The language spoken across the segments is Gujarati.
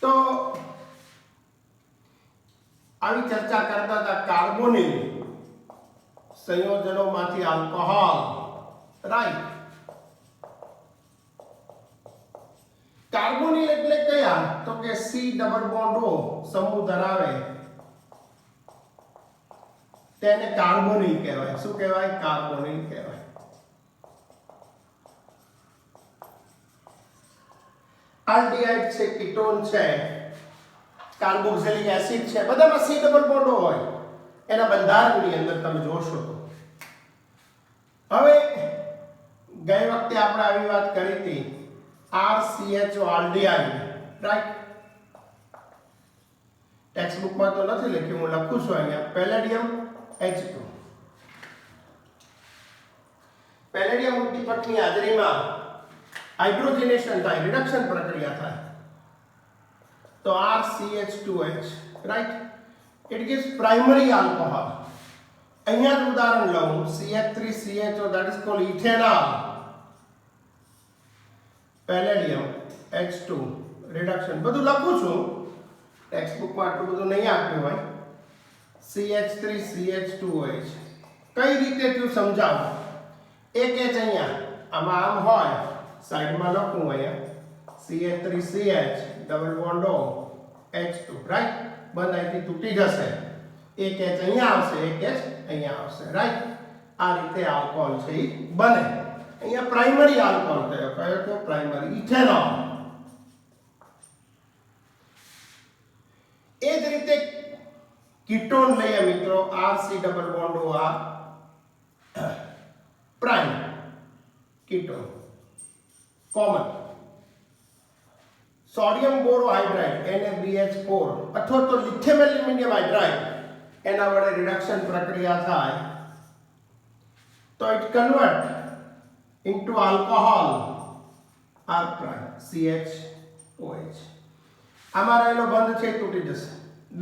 તો આવી ચર્ચા કરતા હતા કાર્બોનિલ સંયોજનોમાંથી આલ્કોહોલ, રાઈટ. કાર્બોનિલ એટલે કયા? તો કે સી ડબલ બોન્ડ ઓ સમૂહ ધરાવે તેને કાર્બોનિલ કહેવાય. શું કહેવાય? કાર્બોનિલ કહેવાય. આલ્ડીહાઇડ છે, કીટોન છે, કાર્બોક્સિલિક એસિડ છે, બધામાં સી ડબલ બોન્ડ હોય એના બંધારણની અંદર તમે જોશો. હવે ગઈ વખતે આપણે આવી વાત કરી હતી RCHO આલ્ડીહાઇડ, રાઈટ. ટેક્સ્ટ બુકમાં તો નથી લખ્યું, હું લખું છું અહીંયા. Palladium H2. પેલેડિયમ ઉદ્દીપકની હાજરીમાં હાઇડ્રોજનેશન થાય, રિડક્શન પ્રક્રિયા થાય, તો RCH2H, right. It gives primary alcohol. અહીંયા જ ઉદાહરણ લઉં, CH3CHO, that is called ethanol. Palladium H2 reduction બધું લખું છું, ટેક્સ્ટ બુકમાં આટલું બધું નહીં આપ્યું હોય. CH3CH2OH કઈ રીતે તું સમજાવું? એક H અહીંયા આમાં આમ હોય, સાઈડમાં લખું અહીંયા CH3CH double bond O H2, right. બંધ અહીંથી તૂટી જશે, એક H અહીંયા આવશે, એક H અહીંયા આવશે, રાઈટ. આ રીતે આલ્કોહોલ છે એ બને. અહીંયા પ્રાઇમરી આલ્કોહોલ થયો, કયો તો પ્રાઇમરી ઇથેનોલ. એ જ રીતે કીટોન લઈએ મિત્રો, RC double bond O R prime ketone common. Sodium borohydride NaBH4 અથવા તો લિથિયમ એલ્યુમિનિયમ હાઇડ્રાઇડ એના વડે રિડક્શન પ્રક્રિયા થાય તો it convert into alcohol R prime CHOH. આમાં રહેલો બંધ છે તૂટી જશે,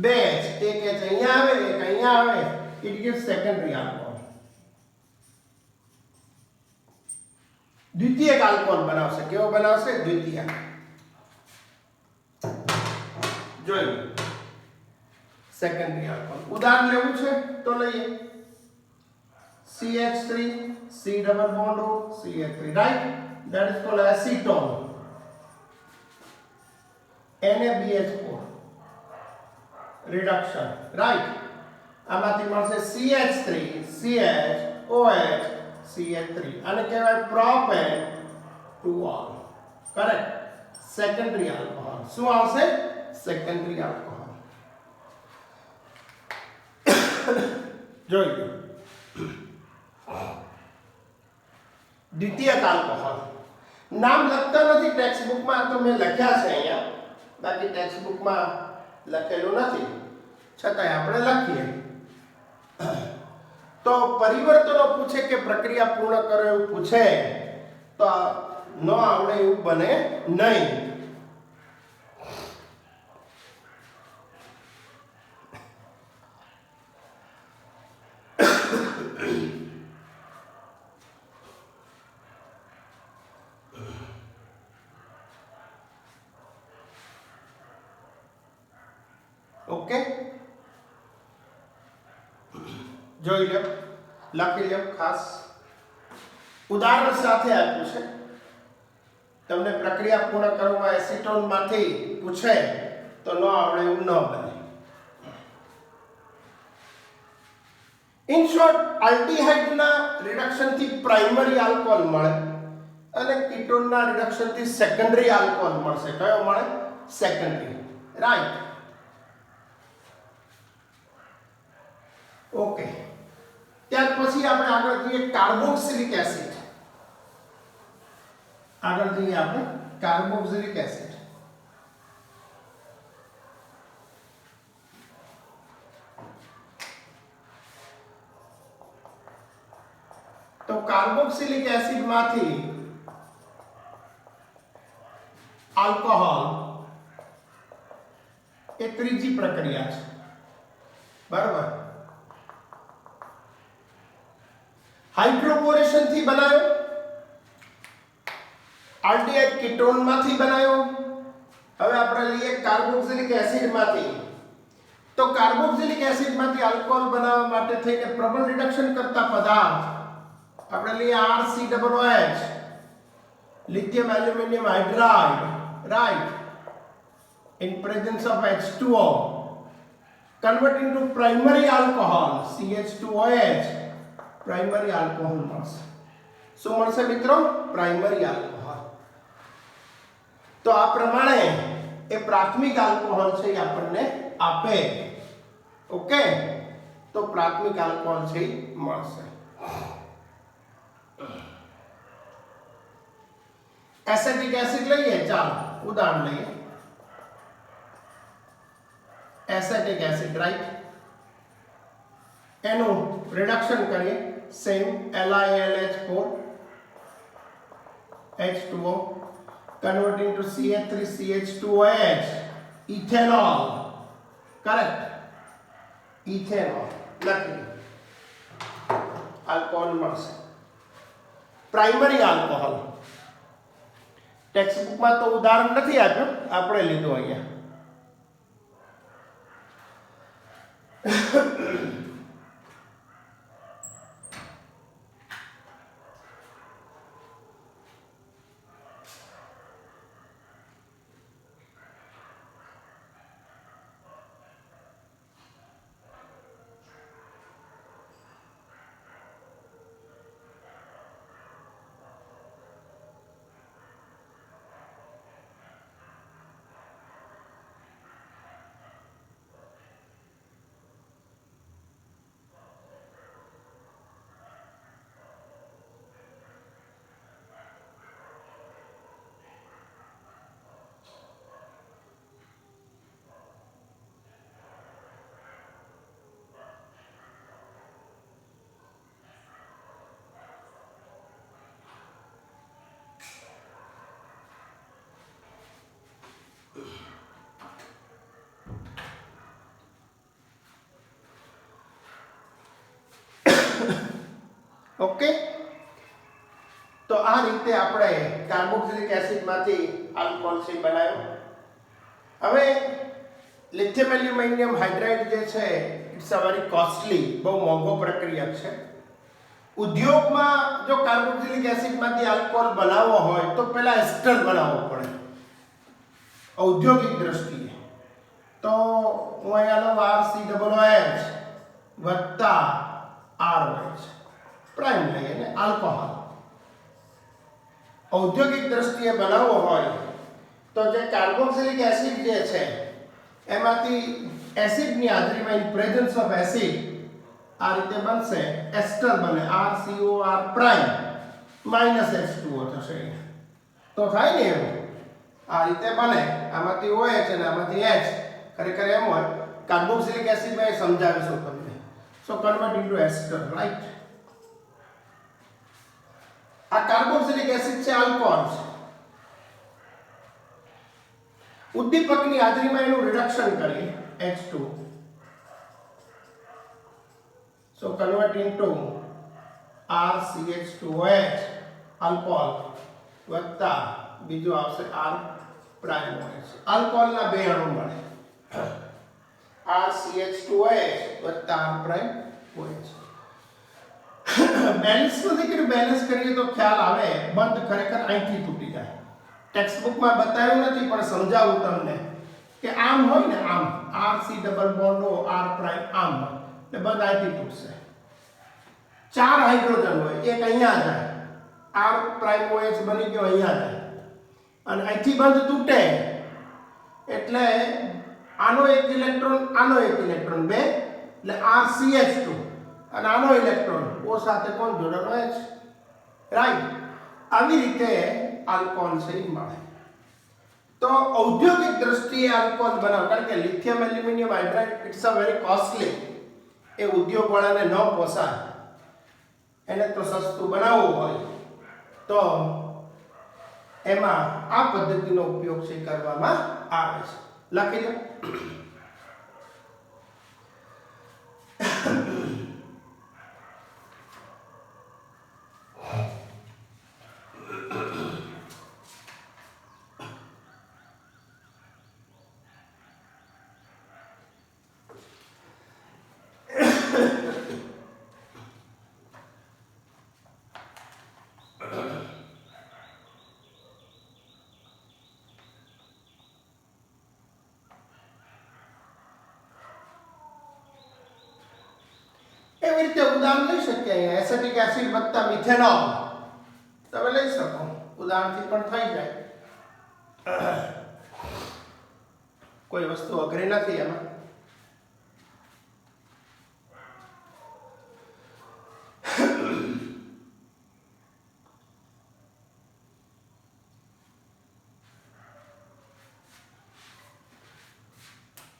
બે H, એક H અહીંયા આવે, એક અહીંયા આવે, it gives secondary alcohol. દ્વિતીયક આલ્કોહોલ બનાવશે. કેવો બનાવશે? દ્વિતીયક. જોઈ સેકન્ડરી આલ્કોહોલ. ઉદાહરણ લેવું છે તો લઈએ. CH3 C double bond O CH3, right? That is called acetone. NaBH4 reduction, right? આમાંથી મળશે CH3 CH OH CH3 અને કહેવાય propane 2-ol. correct? secondary alcohol. શું આવશે? secondary alcohol. જોઈ લો. દ્વિતીયક આલ્કોહોલ નામ લખતા નથી ટેક્સ્ટ બુકમાં, તો મેં લખ્યા છે અહીંયા, બાકી ટેક્સ્ટ બુકમાં લખેલું નથી, છતાંય આપણે લખીએ. તો પરિવર્તનો પૂછે કે પ્રક્રિયા પૂર્ણ કરો એવું પૂછે તો ન આવડે એવું બને નહીં. ઓકે, જોઈ લો, લખી લો. ખાસ ઉદાહરણ સાથે આપ્યું છે. તમને પ્રક્રિયા પૂર્ણ કરવામાં એસિટોન માંથી પૂછે તો ન આવડે એવું ન બને. ઇન શોર્ટ, આલ્ડીહાઇડ ના રિડક્શન થી પ્રાઇમરી આલ્કોહોલ મળે અને કીટોન ના રિડક્શન થી સેકન્ડરી આલ્કોહોલ મળશે. કયો મળે? Secondary, right. ઓકે, ત્યાર પછી આપણે આગળ જઈએ કાર્બોક્સિલિક એસિડ. આગળ જઈએ આપણે કાર્બોક્સિલિક એસિડ. તો કાર્બોક્સિલિક એસિડ માંથી આલ્કોહોલ એ ત્રીજી પ્રક્રિયા છે, બરાબર. હાઇડ્રોબોરેશન થી બનાવ્યો, આલ્ડીહાઇડ કીટોન માંથી બનાવ્યો, હવે આપણે લઈએ કાર્બોક્સિલિક એસિડમાંથી. તો કાર્બોક્સિલિક એસિડમાંથી આલ્કોહોલ બનાવવા માટે થઈને પ્રબળ રિડક્શન કરતા પદાર્થ આપણે લઈએ RCOOH, lithium aluminum hydride, right, in presence of H2O, convert into primary alcohol CH2OH, primary alcohol મળશે. શું મળશે મિત્રો? Primary alcohol. તો આ પ્રમાણે એ પ્રાથમિક આલ્કોહોલ છે એ આપણને આપે. ઓકે, તો પ્રાથમિક આલ્કોહોલ છે એ મળશે. એસિટિક એસિડ લઈએ, ચાલો ઉદાહરણ લઈએ. એસિટિક એસિડ, રાઈટ, એનું રિડક્શન કરીએ. Same LiLH4 H2O convert into CH3CH2OH, ethanol, correct, ethanol લખી આલ્કોહોલ મળશે. પ્રાઇમરી આલ્કોહોલ ટેક્સ્ટ બુકમાં તો ઉદાહરણ નથી આપ્યું, આપણે લીધું અહીંયા. ઓકે, તો આ રીતે આપણે કાર્બોક્સિલિક એસિડમાંથી આલ્કોહોલ છે બનાવ્યો. હવે લિથિયમ એલ્યુમિનિયમ હાઇડ્રાઇડ જે છે ઇટ્સ અ વેરી કોસ્ટલી, બહુ મોંઘો પ્રક્રિયા છે. ઉદ્યોગમાં જો કાર્બોક્સિલિક એસિડમાંથી આલ્કોહોલ બનાવવો હોય તો પહેલા એસ્ટર બનાવવો પડે ઔદ્યોગિક દ્રષ્ટિએ. તો હું અહીંયા RCOOH વત્તા RH પ્રાઇમ લઈએ ને આલ્કોહોલ. ઔદ્યોગિક દ્રષ્ટિએ બનાવવો હોય તો જે કાર્બોક્સિલિક એસિડ જે છે એમાંથી એસિડની હાજરીમાં ઇન પ્રેઝન્સ ઓફ એસિડ આ રીતે બનશે, એસ્ટર બને RCOR પ્રાઇમ માઇનસ H2O થશે. તો થાય ને એવું, આ રીતે બને. આમાંથી OH અને આમાંથી H. ખરેખર એમ હોય કાર્બોક્સિલિક એસિડમાં એ સમજાવીશું તમને. સો કન્વર્ટ ઇન્ટુ એસ્ટર, રાઈટ. આ કાર્બોક્સિલિક એસિડ છે, આલ્કોહોલ છે. ઉદ્દીપકની હાજરીમાં એનું રિડક્શન કરીએ H2. સો કન્વર્ટ ઇન્ટુ RCH2OH આલ્કોહોલ વત્તા બીજું આવશે R પ્રાઇમ OH. આલ્કોહોલના બે અણુ મળે, RCH2OH વત્તા R પ્રાઇમ OH. બેલેન્સ નથી કર્યું, બેલેન્સ કરીએ તો ખ્યાલ આવે. બંધ ખરેખર અહીંથી તૂટી જાય. ટેક્સ્ટ બુકમાં બતાવ્યું નથી પણ સમજાવું તમને કે આમ હોય ને, આમ RC double bond O R prime આમ એટલે બંધ અહીંથી તૂટશે. 4 હાઇડ્રોજન હોય, એક અહીંયા જાય, R પ્રાઇમ OH બની ગયો અહીંયા જાય, અને અહીંથી બંધ તૂટે એટલે આનો એક ઇલેક્ટ્રોન આનો એક ઇલેક્ટ્રોન, બે એટલે RCH2, અને આનો ઇલેક્ટ્રોન O સાથે કોણ જોડાણો H, રાઈટ. આવી રીતે આલ્કોહોલ છે એ મળે. તો ઔદ્યોગિક દ્રષ્ટિએ આલ્કોહોલ બનાવ, કારણ કે lithium aluminium hydride it's a very costly. એ ઉદ્યોગ વાળાને ન પોસાય, એને તો સસ્તું બનાવવું હોય તો એમાં આ પદ્ધતિનો ઉપયોગ છે કરવામાં આવે છે. લખી લો. ઉદાહરણ લઈ શકીએ અહીંયા એસિટિક એસિડ વત્તા મિથેનોલ તમે લઈ શકો ઉદાહરણથી પણ થઈ જાય કોઈ વસ્તુ અઘરી નથી એમાં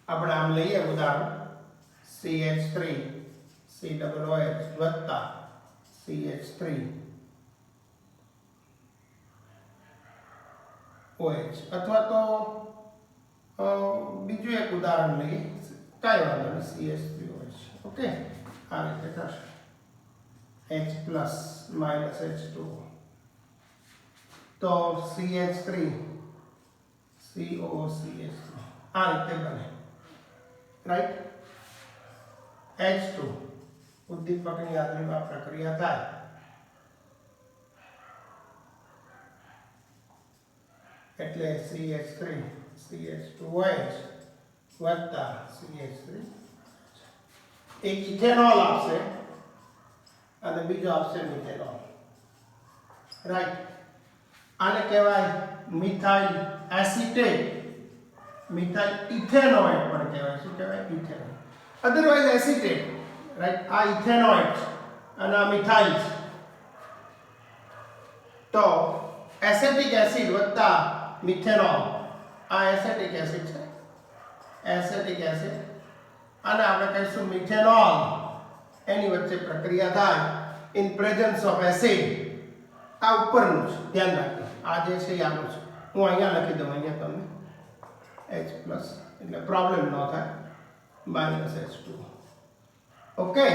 આપણે આમ લઈએ ઉદાહરણ CH3 COOH વત્તા CH3 OH અથવા તો બીજું એક ઉદાહરણ લઈએ કાંઈ વાંધો નહીં CH3OH ઓકે આ રીતે થશે H પ્લસ માઇનસ H2 તો CH3 COCH3 આ રીતે બને રાઈટ H2 ઉદ્દીપકની હાજરીમાં પ્રક્રિયા થાય એટલે CH3 CH2OH વત્તા CH3 એક ઇથેનોલ આપશે અને બીજો આપશે મિથેનોલ રાઈટ આને કહેવાય મિથાઇલ એસિટેટ મિથાઇલ ઇથેનોઇડ પણ કહેવાય શું કહેવાય ઇથેનોઇડ અધરવાઇઝ એસિટેટ રાઈટ આ ઇથેનોઇડ અને આ મિથાઇલ તો એસિટિક એસિડ વત્તા મિથેનોલ આ એસિટિક એસિડ છે એસિટિક એસિડ અને આપણે કહીશું મિથેનોલ એની વચ્ચે પ્રક્રિયા થાય ઇન પ્રેઝન્સ ઓફ એસિડ આ ઉપરનું છે ધ્યાન રાખજો આ જે છે આનું છે હું અહીંયા લખી દઉં અહીંયા તમને H પ્લસ એટલે પ્રોબ્લેમ ન થાય માઇનસ H2 ઓકે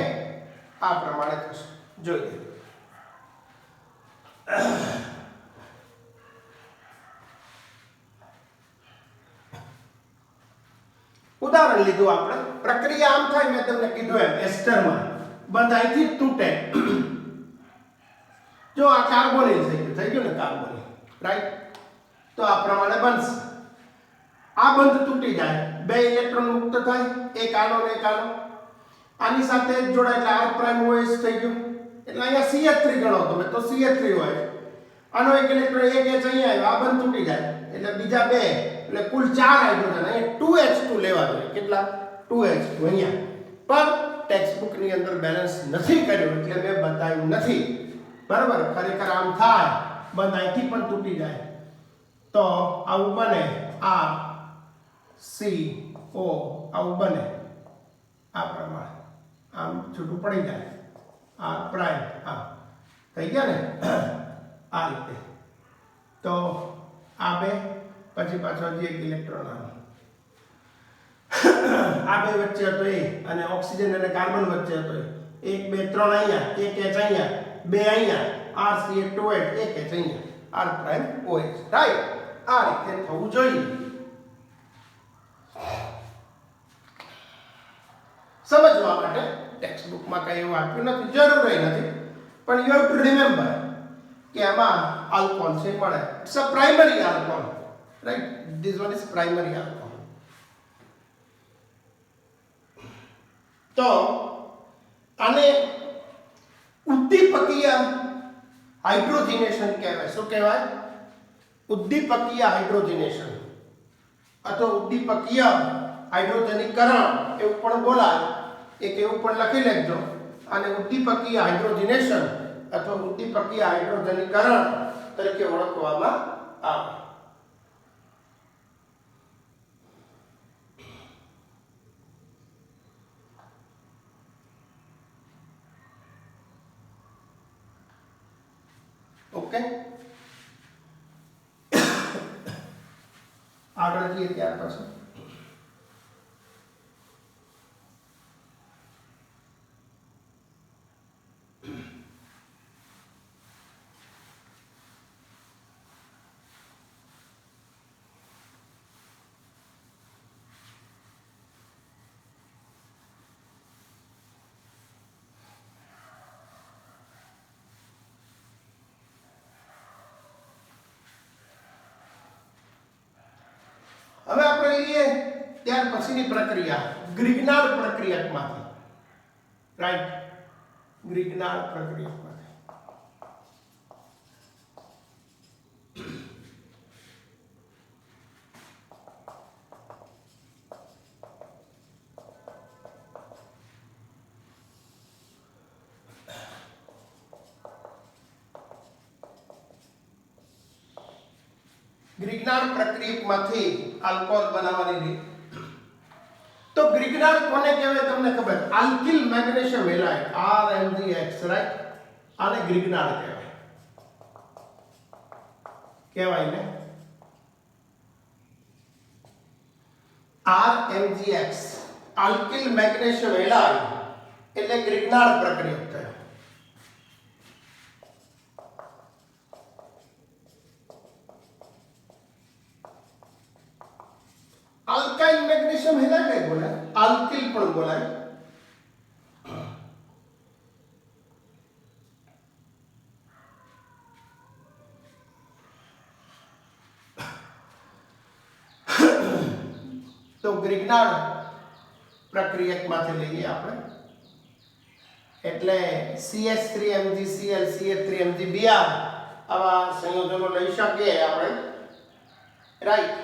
આ પ્રમાણે થશે જોઈએ ઉદાહરણ લીધું આપણે પ્રક્રિયા આમ થાય મેં તમને કીધું એમ એસ્ટરમાં બંધ અહીંથી જ તૂટે જો આ કાર્બોનિલ થઈ ગયું ને કાર્બોનિલ રાઈટ તો આ પ્રમાણે બનશે આ બંધ તૂટી જાય બે ઇલેક્ટ્રોન મુક્ત થાય એક આનો ને એક આનો આની સાથે જોડાય એટલે R પ્રાઇમ OH થઈ ગયું એટલે અહીંયા CH3 ગણો તમે તો CH3 હોય આનો એક ઇલેક્ટ્રોન એક H અહીંયા આવ્યો આ બંધ તૂટી જાય એટલે બીજા બે એટલે કુલ 4 હાઇડ્રોજન અહીંયા 2H2 લેવા જોઈએ કેટલા 2H2 અહીંયા પણ ટેક્સ્ટબુક ની અંદર બેલેન્સ નથી કર્યું એટલે મેં બતાવ્યું નથી બરાબર ખરેખર આમ થાય બંધ અહીંથી પણ તૂટી જાય તો આવું બને આ CO આવું બને આ પ્રમાણે આમ છૂટું પડી જાય R પ્રાઇમ આ થઈ ગયા ને આ રીતે તો આ બે પછી પાછો હજી એક ઇલેક્ટ્રોન આ બે વચ્ચે હતો એ અને ઓક્સિજન અને કાર્બન વચ્ચે હતો એક બે ત્રણ અહીંયા એક H અહીંયા બે અહીંયા RCH2OH એક H અહીંયા R પ્રાઇમ OH રાઈટ આ રીતે થવું જોઈએ સમજવા માટે ટેક્સ્ટબુકમાં કઈ એવું આપ્યું નથી જરૂરી નથી પણ યુ હેવ ટુ રિમેમ્બર કે આમાં આલ્કોહોલ છે મળે it's a primary alcohol right this one is primary alcohol તો આને ઉદ્દીપકીય હાઇડ્રોજનેશન કહેવાય શું કહેવાય ઉદ્દીપકીય હાઇડ્રોજનેશન અથવા ઉદ્દીપકીય હાઇડ્રોજનીકરણ એવું પણ બોલાય એક એવું પણ લખી લેજો અને ઉદ્દીપકીય હાઇડ્રોજનેશન અથવા ઉદ્દીપકીય હાઇડ્રોજનીકરણ તરીકે ઓળખવામાં આવે ઓકે આગળ જઈએ ત્યાર પછી હવે આપણે લઈએ ત્યાર પછીની પ્રક્રિયા ગ્રિગ્નાર્ડ પ્રક્રિયામાંથી રાઈટ ગ્રિગ્નાર્ડ પ્રક્રિયકમાંથી ગ્રિગ્નાર્ડ પ્રક્રિયકમાંથી આલ્કોહોલ બનાવવાની રીત. તો ગ્રિગ્નાર્ડ કોને કહેવાય તમને ખબર? આલ્કિલ મેગ્નેશિયમ હેલાઇડ RMgX, રાઈટ? આને ગ્રિગ્નાર્ડ કહેવાય ને RMgX, આલ્કિલ મેગ્નેશિયમ હેલાઇડ એટલે ગ્રિગ્નાર્ડ પ્રક્રિયક થયો. अल्काइल मैग्नीशियम हेलाइड नहीं बोला, अल्किल पण बोलाय. तो ગ્રિગ્નાર્ડ પ્રક્રિયકમાંથી લઈએ આપણે એટલે CH3MgCl CH3MgBr આવા સંયોજનો લઈ શકીએ આપણે, રાઈટ?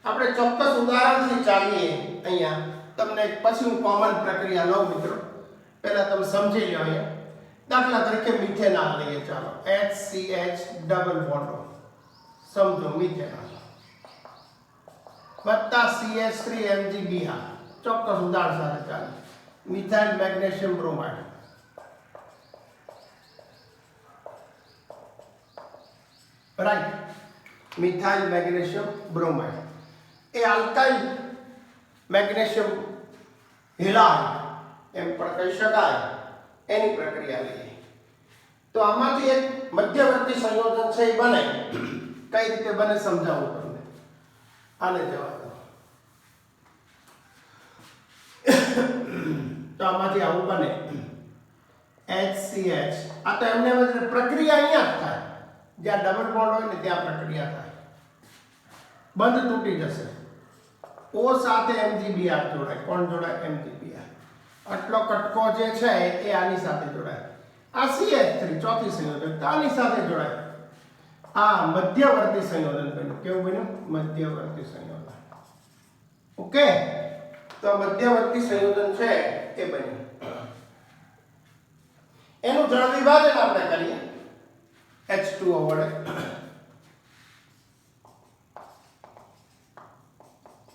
આપણે ચોક્કસ ઉદાહરણથી ચાલીએ. અહીંયા તમને પછી હું કોમન પ્રક્રિયા લઉં મિત્રો, પહેલા તમે સમજી લો. અહીંયા દાખલા તરીકે મિથેનોલ લઈએ. ચાલો, HCH ડબલ બોન્ડ, સમજો મિથેનોલ વત્તા CH3MgBr. ચોક્કસ ઉદાહરણ સાથે ચાલે. Methyl magnesium bromide, right? Methyl magnesium bromide એ આલ્કાઇલ મેગ્નેશિયમ હેલાઇડ એમ પણ કહી શકાય. એની પ્રક્રિયા લઈએ તો આમાંથી એક મધ્યવર્તી સંયોજન છે એ બને. કઈ રીતે બને સમજાવું તમને. આને જવા દો. તો આમાંથી આવું બને HCH. આ તો એમને પ્રક્રિયા અહીંયા જ થાય, જ્યાં ડબલ બોન્ડ હોય ને ત્યાં પ્રક્રિયા થાય. બંધ તૂટી જશે. O સાથે MgBr જોડાય. કોણ જોડાય? MgBr. આટલો કટકો જે છે એ આની સાથે જોડાય. આ CH3 ચોથી સંયોજન તો આની સાથે જોડાય. આ મધ્યવર્તી સંયોજન બન્યું. કેવું બન્યું? મધ્યવર્તી સંયોજન. ઓકે, તો મધ્યવર્તી સંયોજન છે એ બન્યું. એનું જળ વિભાજન આપણે કરીએ H2O વડે.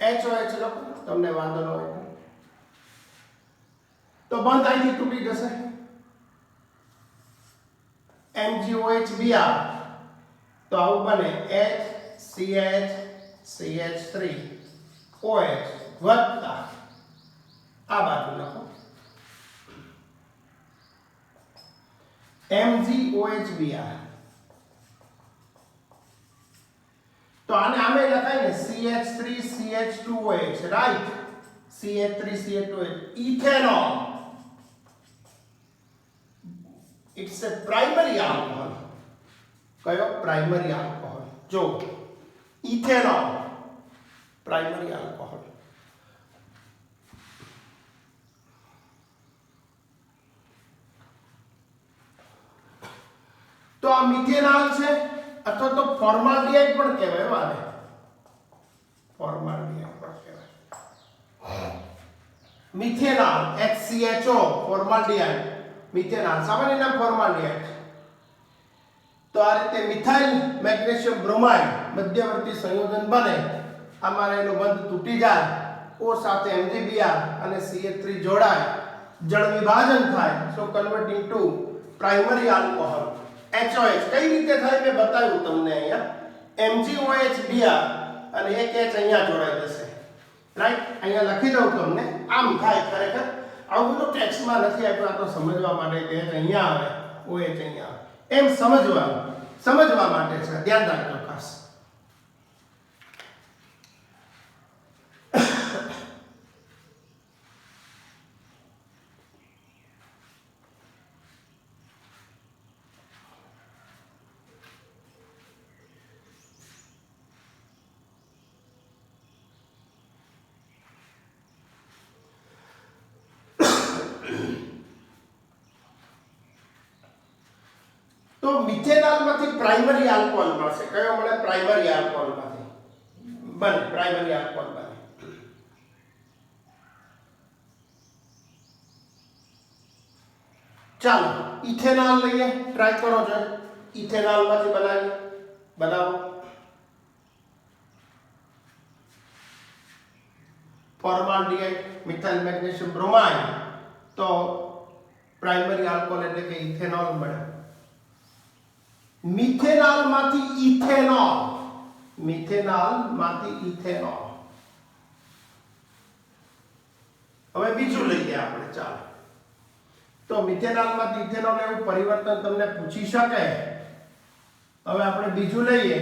HOH લખો, તમને વાંધો ન હોય તો બંધ અહીંથી તૂટી જશે. MgOH Br તો આવું બને HCH CH3OH વત્તા આ બાજુ લખો MgOH Br. तो आने आमे लखाय ने CH3 CH2OH, right? CH3 CH2OH, ethanol. It's a primary alcohol. कयो? Primary alcohol. जो इथेनॉल प्राइमरी अल्कोहल. तो आ मिथेनॉल छे अथवा तो फॉर्माल्डिहाइड पण कहेवाय. वाले फॉर्माल्डिहाइड पण कहेवाय. Methanol HCHO formaldehyde. मिथेनॉल सामान्य नाम फॉर्माल्डिहाइड. तो आ रीते मिथाइल मैग्नेशियम ब्रोमाइड मध्यवर्ती संयोजन बने. आमां एनो बंध तूटी जाय. O સાથે MgBr અને CH3 જોડાય, જળ વિભાજન થાય. So converting to primary alcohol HOH. કઈ રીતે થાય મેં બતાવ્યું તમને અહીંયા. MgOH Br અને એક H અહીંયા જોડાઈ જશે, રાઈટ? અહીંયા લખી દઉં તમને. આમ થાય ખરેખર. આવું બધું ટેક્સ્ટમાં નથી આપ્યું, આ તો સમજવા માટે કે અહીંયા આવે, OH અહીંયા આવે, એમ સમજવા માટે છે. ધ્યાન રાખજો ખાસ. તો મિથેનોલમાંથી પ્રાઇમરી આલ્કોહોલ મળશે. કયો મળે? પ્રાઇમરી આલ્કોહોલમાંથી બને, પ્રાઇમરી આલ્કોહોલ બને. ચાલો ઇથેનોલ લઈએ, ટ્રાય કરો છો. ઇથેનોલમાંથી બનાવો. ફોર્માલ્ડિહાઇડ, મિથાઇલ મેગ્નેશિયમ બ્રોમાઇડ, તો પ્રાઇમરી આલ્કોહોલ એટલે કે ઇથેનોલ મળે. મિથેનોલમાંથી ઇથેનોલ. હવે બીજું લઈએ આપણે. ચાલો, તો મિથેનોલમાંથી ઇથેનોલ એવું પરિવર્તન તમને પૂછી શકે. હવે આપણે બીજું લઈએ.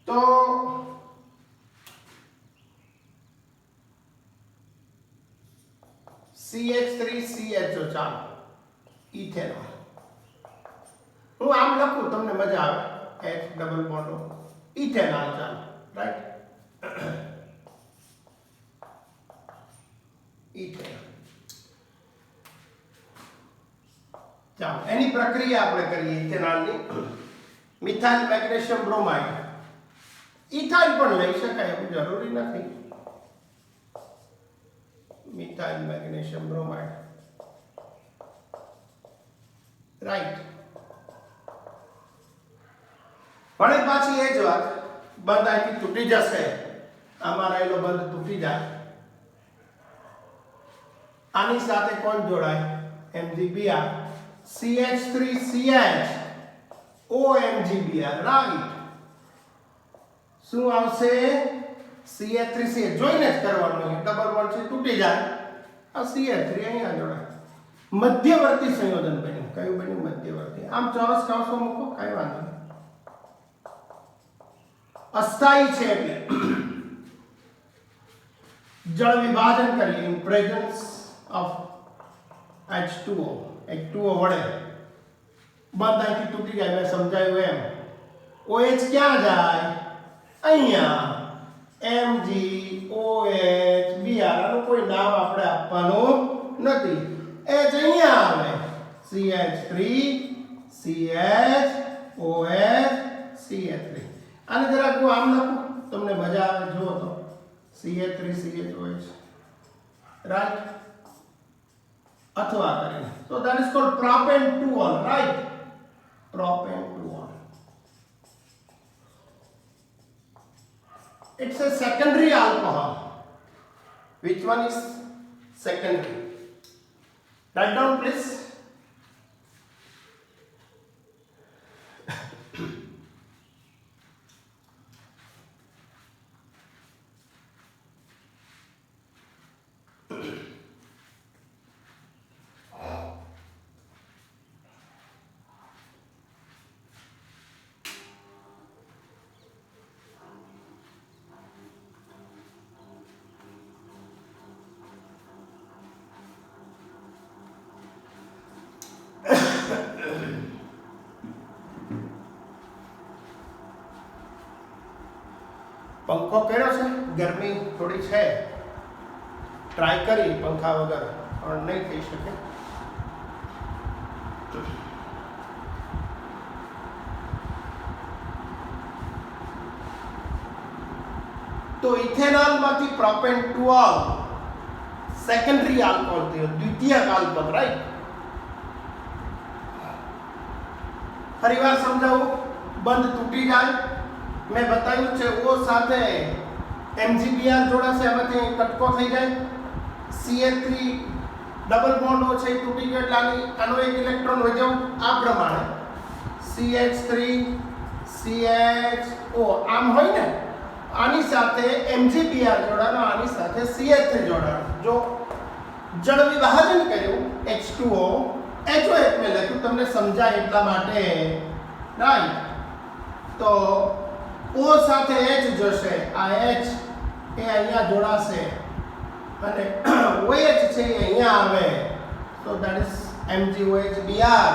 તો CH3CHO. ચાલો, ઇથેનોલ. હું આમ લખું, તમને મજા આવે. H double bond ethanol. ચાલો, રાઈટ. ઇથેનોલ. ચાલો, એની પ્રક્રિયા આપણે કરીએ ઇથેનોલની. Methyl magnesium bromide. ઇથાઇલ પણ લઈ શકાય, એવું જરૂરી નથી. Methyl magnesium bromide, right. પણ પાછી એ જ વાત, બંધ અહીંથી તૂટી જશે. આમાં રહેલો બંધ તૂટી જાય. આની સાથે કોણ જોડાય? MgBr. CH3CH OMgBr, right. શું આવશે? CH3CH. જોઈને જ કરવાનું. ડબલ બોન્ડ છે, તૂટી જાય. આ CH3 અહીંયા જોડાય. મધ્યવર્તી સંયોજન બન્યું. કયું બન્યું? મધ્યવર્તી. આમ ચોરસ કૌંસમાં મૂકો, કાંઈ વાંધો નહીં. અસ્થાયી છે એટલે જળ વિભાજન કરીએ in presence of H2O. H2O વડે બંધ અહીંથી તૂટી જાય. મેં સમજાયું એમ. OH ક્યાં જાય? અહીંયા. MgOH Br. આનું કોઈ નામ આપણે આપવાનું નથી. H અહીંયા આવે. CH3 CH OH CH3. આને જરાક હું આમ લખું, તમને મજા આવે. જુઓ તો CH3 CH OH, રાઈટ. અથવા કરીને, so that is called propan2ol, right? Propan2ol. It's a secondary alcohol. Which one is secondary? Write down, please. પંખો કર્યો છે, ગરમી થોડી છે, ટ્રાય કરી પંખા વગર પણ નહીં થઈ શકે. તો ઇથેનોલમાંથી પ્રોપેન2ઓલ સેકન્ડરી આલ્કોહોલ થયો, દ્વિતીયક આલ્કોહોલ, રાઈટ. ફરીવાર સમજાવું, બંધ તૂટી જાય. મેં બતાવ્યું છે O સાથે MgBr જોડાશે, એમાંથી કટકો થઈ જાય. CH3 ડબલ બોન્ડ O છે એ તૂટી ગયો એટલે આનો એક ઇલેક્ટ્રોન વધ્યો. આ પ્રમાણે CH3 CHO આમ હોય ને, આની સાથે MgBr જોડાણો, આની સાથે CH3 જોડાણો. જો જળ વિભાજન કર્યું H2O, HO એક મેં લખ્યું તમને સમજાય એટલા માટે, રાઈટ. તો O સાથે H જશે, આ H એ અહીંયા જોડાશે અને OH છે એ અહીંયા આવે. તો that is MgOH Br.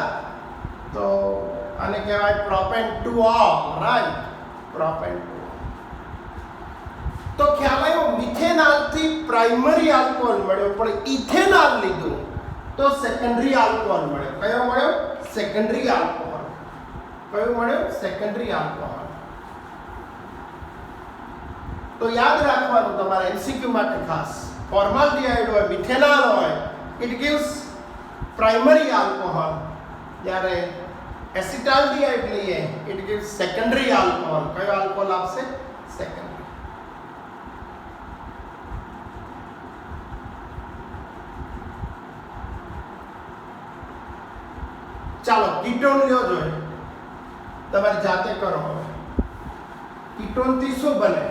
તો આને કહેવાય પ્રોપેન2ઓલ, રાઈટ. પ્રોપેન2. તો ખ્યાલ આવ્યો, મિથેનોલ થી પ્રાઇમરી આલ્કોહોલ મળ્યો, પણ ઇથેનોલ લીધું તો સેકન્ડરી આલ્કોહોલ મળ્યો. કયો મળ્યો? Secondary alcohol. કયો મળ્યો? Secondary alcohol. તો યાદ રાખવાનું તમારે એમસીક્યુ માટે ખાસ, ફોર્માલ્ડિહાઇડ હોય, મિથેનોલ હોય, ઇટ ગિવ્સ પ્રાઇમરી આલ્કોહોલ. જ્યારે એસિટાલ્ડિહાઇડ લઈએ, ઇટ ગિવ્સ સેકન્ડરી આલ્કોહોલ. કયો આલ્કોહોલ આપશે? સેકન્ડરી. ચાલો કીટોન લ્યો જોઈએ, તમારી જાતે કરો. કીટોન થી શું બને?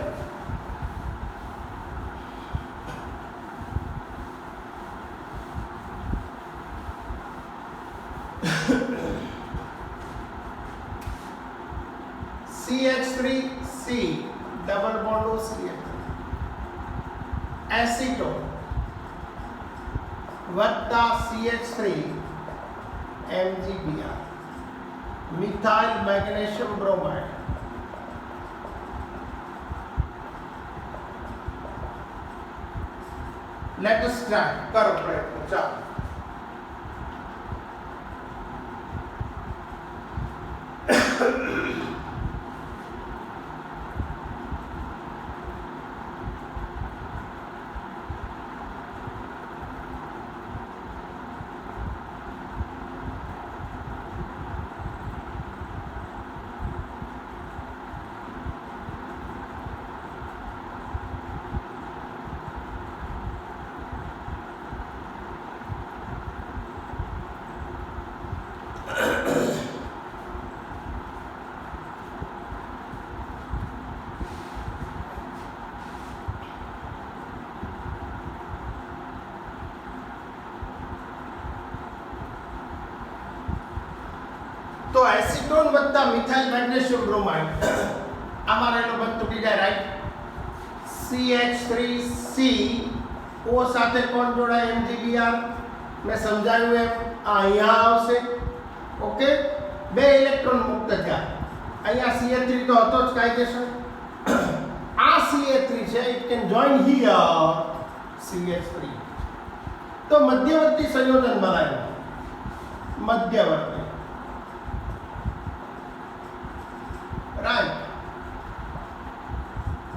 CH3C double bond OCH3 acetone વત્તા CH3 MgBr methyl magnesium bromide. Let us try. કરો પ્રયત્ન. ચાલો તો એસિટોન વત્તા મિથાઇલ મેગ્નેશિયમ બ્રોમાઇડ આમાં રહેલો બંધ તૂટી જાય, રાઈટ? CH3C O સાથે કોણ જોડાય? MgBr. મેં સમજાવ્યું એમ આ અહીંયા આવશે. ઓકે, બે ઇલેક્ટ્રોન મુક્ત થયા. અહીંયા CH3 તો હતો જ કાયદેસર. આ CH3 છે, it can join here CH3. તો મધ્યવર્તી સંયોજન બનાવ્યું. મધ્યવર્તી, રાઈટ.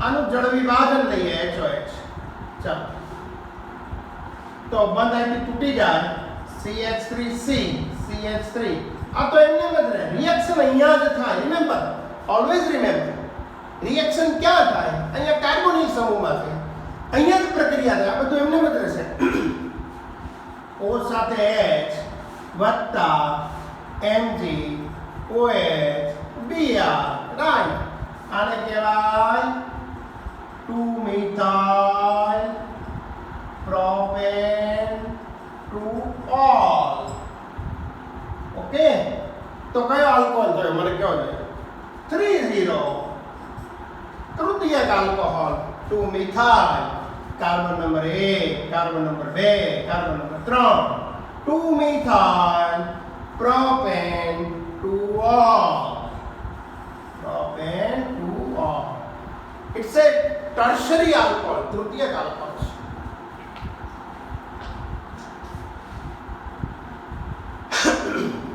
આનું જળ વિભાજન લઈએ HOH. ચાલો તો બંધ અહીંથી તૂટી જાય. CH3C CH3 આ તો એમને જ રહે. રિએક્શન અહીંયા જ થાય. રિમેમ્બર, ઓલવેઝ રિમેમ્બર, રિએક્શન ક્યાં થાય? અહીંયા કાર્બોનિલ સમૂહમાં થાય. અહીંયા જ પ્રક્રિયા થાય. આ બધું એમને જ રહેશે. O સાથે H વત્તા MgOH Br, રાઈટ. આને કહેવાય 2-methyl propane 2-ol. ઓકે, તો કયો આલ્કોહોલ થયો? મને કહો ને. 3-0 તૃતીયક આલ્કોહોલ. 2-methyl, carbon number 1, carbon number 2, carbon number 3. 2-methyl propane 2-ol. Propane 2-ol. It's a tertiary alcohol, તૃતીયક alcohol.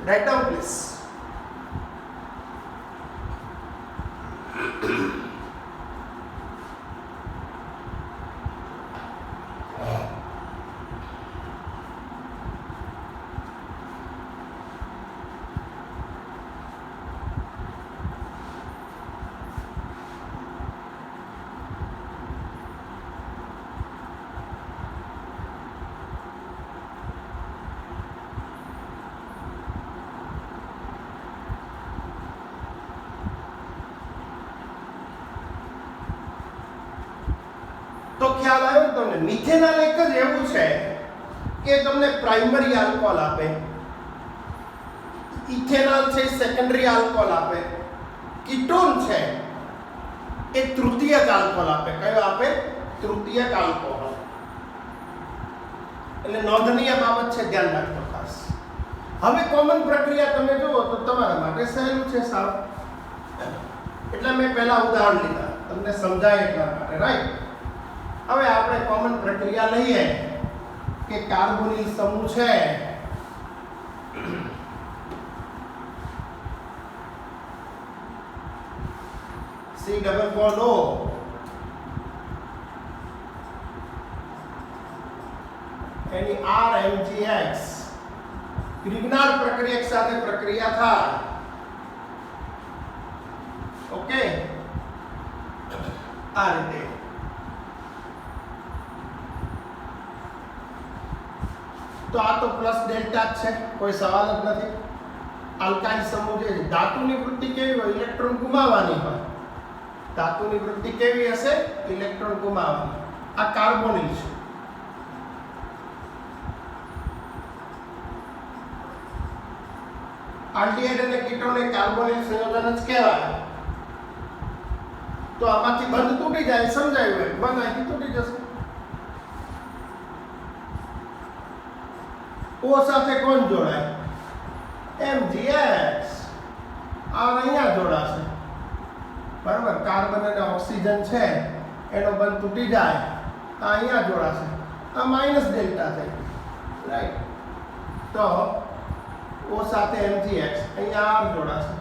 Write down please. તો ખ્યાલ આવ્યો તમને? મિથેનોલ એક જ એવું છે કે તમને પ્રાઇમરી આલ્કોહોલ આપે. ઇથેનોલ છે સેકન્ડરી આલ્કોહોલ આપે. કીટોન છે એ તૃતીયક આલ્કોહોલ આપે. કયો આપે? તૃતીયક આલ્કોહોલ. એટલે નોંધનીય બાબત છે, ધ્યાન રાખજો ખાસ. હવે કોમન પ્રક્રિયા તમે જુઓ તો તમારા માટે સહેલું છે સાવ. એટલે મેં પહેલા ઉદાહરણ લીધા તમને સમજાય એટલા માટે, રાઈટ? હવે આપણે કોમન પ્રક્રિયા લઈએ. કે કાર્બોનિલ સમૂહ છે C ડબલ બોન્ડ O એની RMgX ગ્રિગ્નાર પ્રક્રિયક સાથે પ્રક્રિયા થાય. ઓકે, આ રીતે. તો આ તો પ્લસ ડેલ્ટા જ છે, કોઈ સવાલ જ નથી. આલ્કાઇલ સમૂહ જે ધાતુની વૃત્તિ કેવી હોય? ઇલેક્ટ્રોન ગુમાવવાની હોય. ધાતુની વૃત્તિ કેવી હશે? ઇલેક્ટ્રોન ગુમાવવાની. આ કાર્બોનિલ છે. આલ્ડીહાઇડ અને કીટોન એ કાર્બોનિલ સંયોજન જ કહેવાય. તો આમાંથી બંધ તૂટી જાય, સમજાયું હોય? બંધ અહીંથી તૂટી જશે. O સાથે કોણ જોડાય? MgX. આ અહીંયા જોડાશે. બરાબર, કાર્બન અને ઓક્સિજન છે એનો બંધ તૂટી જાય, આ અહીંયા જોડાશે. આ માઈનસ ડેલ્ટા થઈ ગયું, રાઈટ? તો O સાથે MgX અહીંયા R જોડાશે.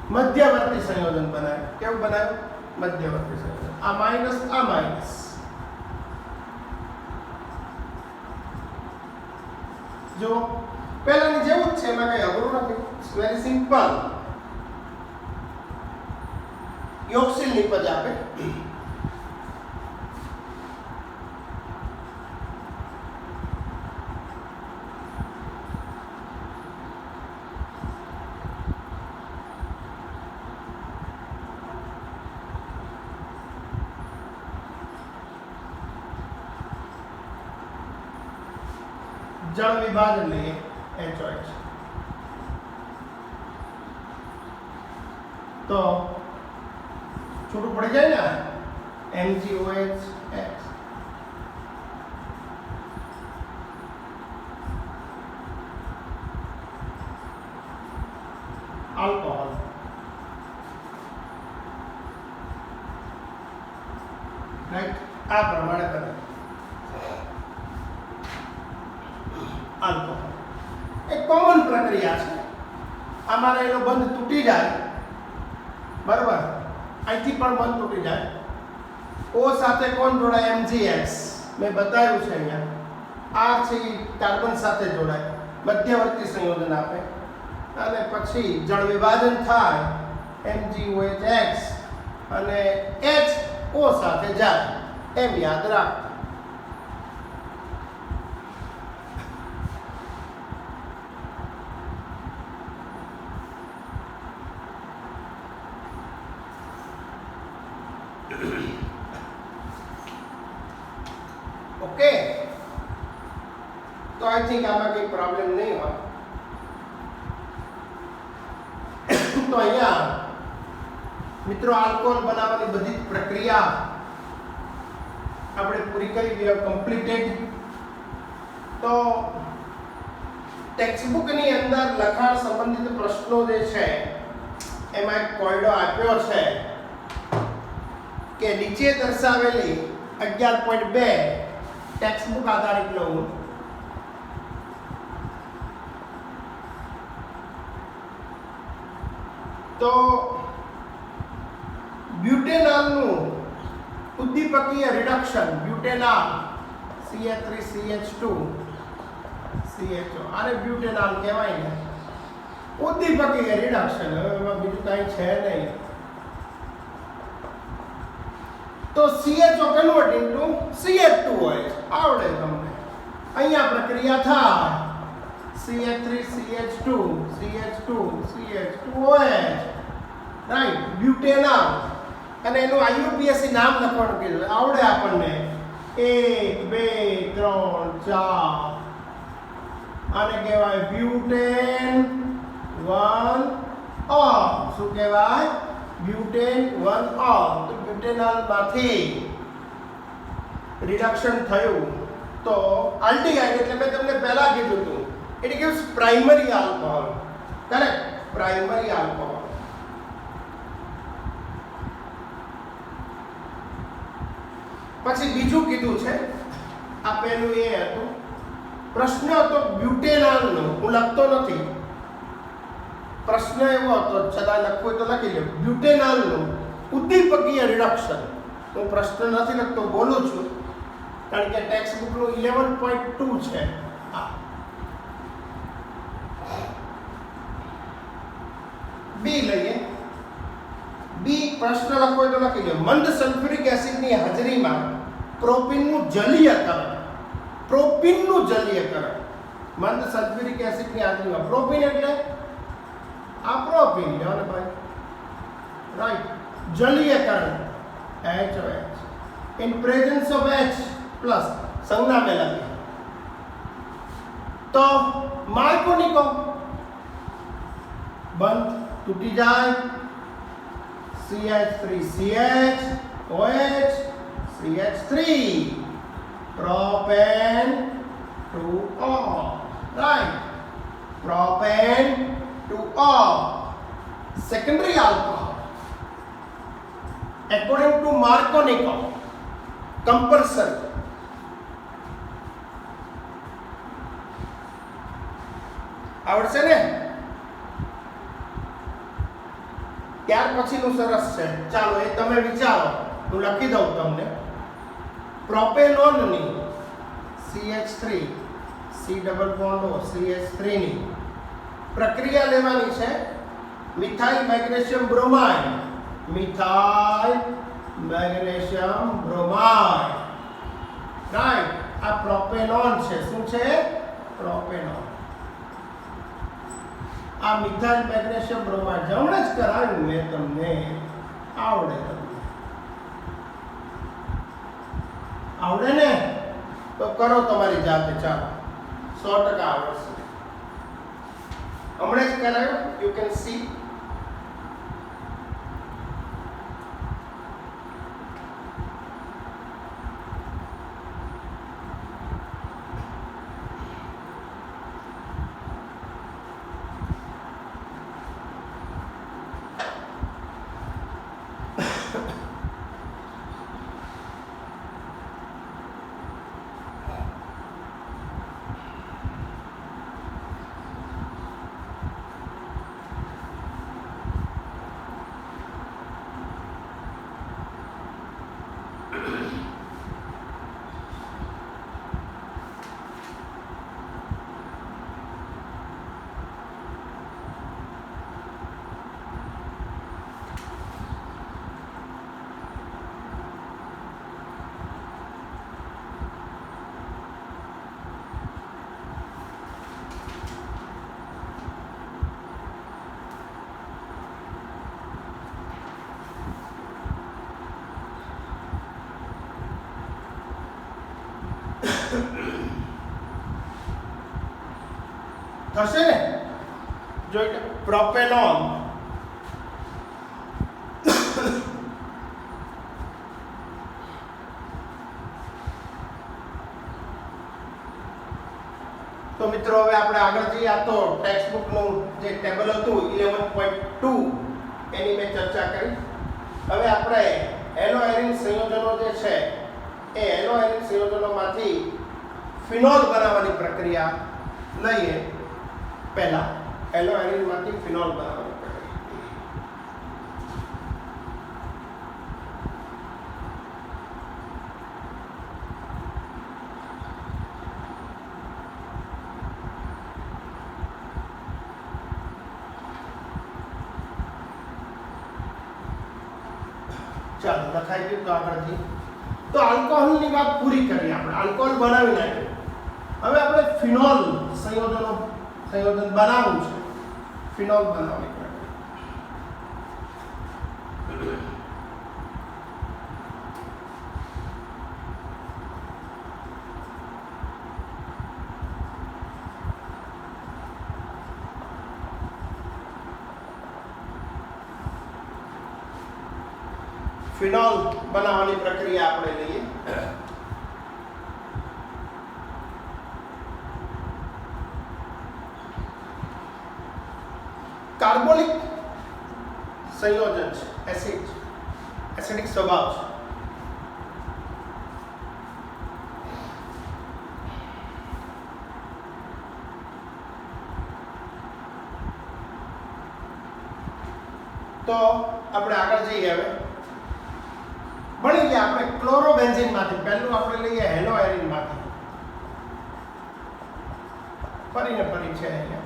મધ્યવર્તી સંયોજન બનાવે. કેવું બનાવ્યું? મધ્યવર્તી સંયોજન. આ માઈનસ, આ માઈનસ. જો પહેલાની જેવું જ છે, એમાં કઈ અઘરું નથી. It's very simple. યોગશીલ નિપજ આપે. જળ વિભાજન લઈએ HOH. તો છૂટું પડી જાય ને MgOH X. આલ્કોહોલ. રાઈટ, આ પ્રમાણે બને આલ્કોહોલ. એક કોમન પ્રક્રિયા છે. આમાં એનો બંધ તૂટી જાય, બરાબર, અહીંથી પણ બંધ તૂટી જાય. O સાથે કોણ જોડાય? MgX. મેં બતાવ્યું છે અહીંયા. R છે કાર્બન સાથે જોડાય, મધ્યવર્તી સંયોજન આપે, અને પછી જળ વિભાજન થાય MgOH X અને H O સાથે જાય, એમ યાદ રાખો. ઓકે, તો આઈ થિંક આમાં કઈ પ્રોબ્લેમ નહીં હોય. તો અહીંયા મિત્રો આલ્કોહોલ બનાવવાની બધી જ પ્રક્રિયા આપણે પૂરી કરી. We have completed. તો ટેક્સ્ટબુક ની અંદર લખાણ સંબંધિત પ્રશ્નો જે છે એમાં એક કોયડો આપ્યો છે કે નીચે દર્શાવેલી 11.2 ટેક્સ્ટબુક આધારિત લઉં. તો બ્યુટેનોલનું ઉદ્દીપકીય રિડક્શન, બ્યુટેનોલ CH3CH2 CHO, આને બ્યુટેનોલ કહેવાય ને. ઉદ્દીપકીય રિડક્શન, હવે એમાં બીજું કાંઈ છે નહીં. તો CHO કન્વર્ટ ઇન્ટુ CH2OH આવડે તમને. અહીંયા પ્રક્રિયા થાય CH3CH2 CH2 CH2OH, right, butanol. અને એનું IUPAC નામ લખવાનું કીધું, આવડે આપણને. 1 2 3 4. આને કહેવાય બ્યુટેન 1-ol. શું કહેવાય? Butane 1-ol. તો બ્યુટેનોલમાંથી રિડક્શન થયું તો આલ્ડીહાઇડ, એટલે મેં તમને પહેલા કીધું હતું, it gives primary alcohol. Correct, primary alcohol. પછી બીજું કીધું છે, આ પહેલું એ હતું પ્રશ્ન હતો બ્યુટેનોલનો, હું લખતો નથી, પ્રશ્ન એવો હતો, છતાં લખવું તો લખી લો, બ્યુટેનોલનું ઉદ્દીપકીય રિડક્શન. હું પ્રશ્ન નથી લખતો, બોલું છું, કારણ કે ટેક્સ્ટ બુકનું 11.2 છે. બી લઈએ. બી પ્રશ્ન લખવો હોય તો લખી લો. મંદ સલ્ફ્યુરિક એસિડની હાજરીમાં પ્રોપીનનું જલીયકરણ. પ્રોપીનનું જલીયકરણ. મંદ સલ્ફ્યુરિક એસિડની હાજરીમાં પ્રોપીન એટલે આ પ્રોપીન લ્યો ને ભાઈ, right. જલીયકરણ HOH in presence of H plus સંજ્ઞા में लगे तो मार्कोनिको બંધ તૂટી જાય. CH3CH OH CH3 propane 2O, right? Propane 2O secondary alcohol according to Markovnikov compulsory. આવડશે ને? ત્યાર પછીનું સરસ છે, ચાલો એ તમે વિચારો, હું લખી દઉં તમને. પ્રોપેનોનની CH3 C double bond O CH3 ની પ્રક્રિયા લેવાની છે. Methyl magnesium bromide, methyl magnesium bromide, right. આ પ્રોપેનોન છે. શું છે? પ્રોપેનોન. આ મિથાઇલ મેગ્નેશિયમ બ્રોમાઇડ હમણાં જ કરાવ્યું મેં તમને, આવડે તમને? આવડે ને? તો કરો તમારી જાતે, ચાલો 100% આવડશે. હમણાં જ કરાવ્યું, યુ કેન સી. થશે ને? જો પ્રોપેનોન તો મિત્રો હવે આપણે આગળ જઈએ. આ તો ટેક્સ્ટ બુકનું જે ટેબલ હતું 11.2 એની મેં ચર્ચા કરી. હવે આપણે એનો એરિન સંયોજનો જે છે એ એનો એરિન સંયોજનોમાંથી ફિનોલ બનાવવાની પ્રક્રિયા લઈએ. પહેલા એનો એરિનમાંથી ફિનોલ બનાવવાની પ્રક્રિયા. ચાલો લખાઈ ગયું. તો આગળથી તો આલ્કોહોલની વાત પૂરી કરી આપણે. આલ્કોહોલ બનાવી નાખ્યું. હવે આપણે ફિનોલ સંયોજન બનાવવું છે. ફિનોલ બનાવવાની પ્રક્રિયા. ફિનોલ બનાવવાની પ્રક્રિયા આપણે લઈએ. કાર્બોનિક સંયોજન છે, એસિડિક સ્વભાવ છે. તો આપણે આગળ જઈએ હવે ભણી ગયા આપણે ક્લોરોબેન્ઝીન માંથી પહેલું આપણે લઈએ હેલોએરિન માંથી ફરીને ફરી છે અહીંયા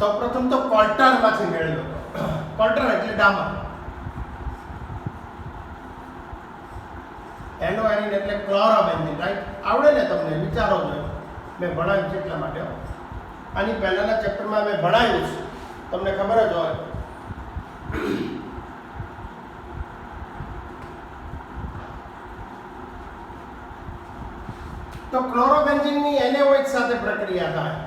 સૌપ્રથમ તો કોલ્ટર માંથી મેળવ્યો કોલ્ટર એટલે ડામર હેલોએરિન એટલે ક્લોરોબેન્ઝીન રાઈટ આવડે ને તમને વિચારો જો મેં ભણાવ્યું છે એટલા માટે આની પહેલાના ચેપ્ટરમાં મેં ભણાવ્યું છે તમને ખબર જ હોય તો ક્લોરોબેન્ઝીનની NaOH સાથે પ્રક્રિયા થાય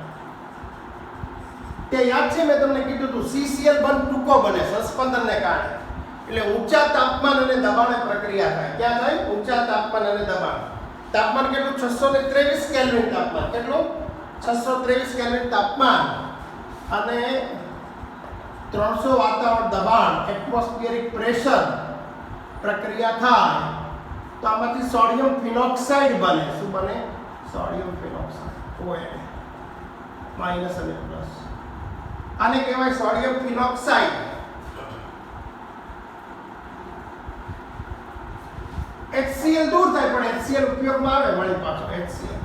તે યાદ છે મેં તમને કીધું હતું CCl બંધ ટૂંકો બને સસ્પંદનને કારણે એટલે ઊંચા તાપમાન અને દબાણે પ્રક્રિયા થાય ક્યાં થાય ઊંચા તાપમાન અને દબાણ તાપમાન કેટલું 623 કેલ્વિન તાપમાન કેટલું 623 કેલ્વિન તાપમાન અને 300 વાતાવરણ દબાણ એટમોસ્ફિયરિક પ્રેશર પ્રક્રિયા થાય તો આમાંથી સોડિયમ ફિનોક્સાઇડ બને શું બને સોડિયમ ફિનોક્સાઇડ ON માઈનસ અને પ્લસ આને કહેવાય સોડિયમ ફિનોક્સાઇડ HCl દૂર થાય પણ HCl ઉપયોગમાં આવે વળી પાછો HCl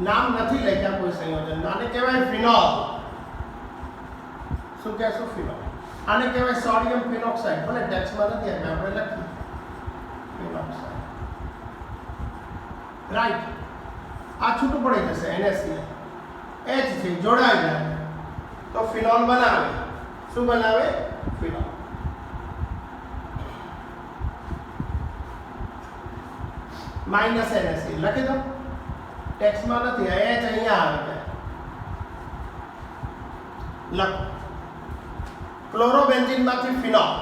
નામ નથી લખ્યા કોઈ સંયોજન આને કહેવાય ફિનોલ શું કહેશો ફિનોલ આને કહેવાય સોડિયમ ફિનોક્સાઇડ ભલે ટેક્સ્ટમાં નથી આપ્યું આપણે લખીએ ફિનોક્સાઇડ રાઈટ આ છૂટું પડી જશે NaCl H છે જોડાઈ જાય તો ફિનોલ બનાવે શું બનાવે ફિનોલ માઈનસ NaCl લખી દો ટેક્સ્ટમાં નથી H અહીંયા આવે છે લખો ક્લોરોબેન્ઝીન માંથી ફિનોલ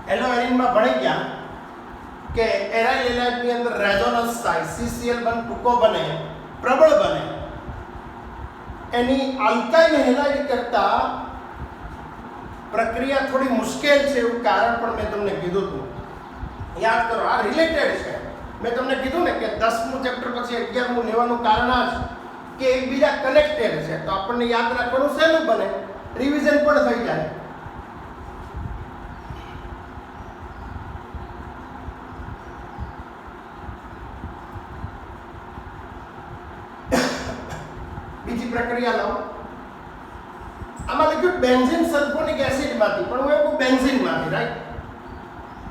એલોએરિનમાં ભણી ગયા કે એરાઇલ એલાઇડ ની અંદર રેઝોનન્સ થાય CCl બંધ ટૂંકો બને પ્રબળ બને એની આલ્કાઇલ હેલાઇડ કરતા પ્રક્રિયા થોડી મુશ્કેલ છે એવું કારણ પણ મેં તમને કીધું હતું યાદ કરો આ રિલેટેડ છે મેં તમને કીધું ને કે 10મું ચેપ્ટર પછી 11મું લેવાનું કારણ આ છે કે એકબીજા કનેક્ટેડ છે તો આપણને યાદ રાખવાનું સહેલું બને રિવિઝન પણ થઈ જાય બીજી પ્રક્રિયા લાવો આમાં લખ્યું બેન્ઝીન સલ્ફોનિક એસિડ માંથી પણ હું એવું બેન્ઝીન માંથી રાઈટ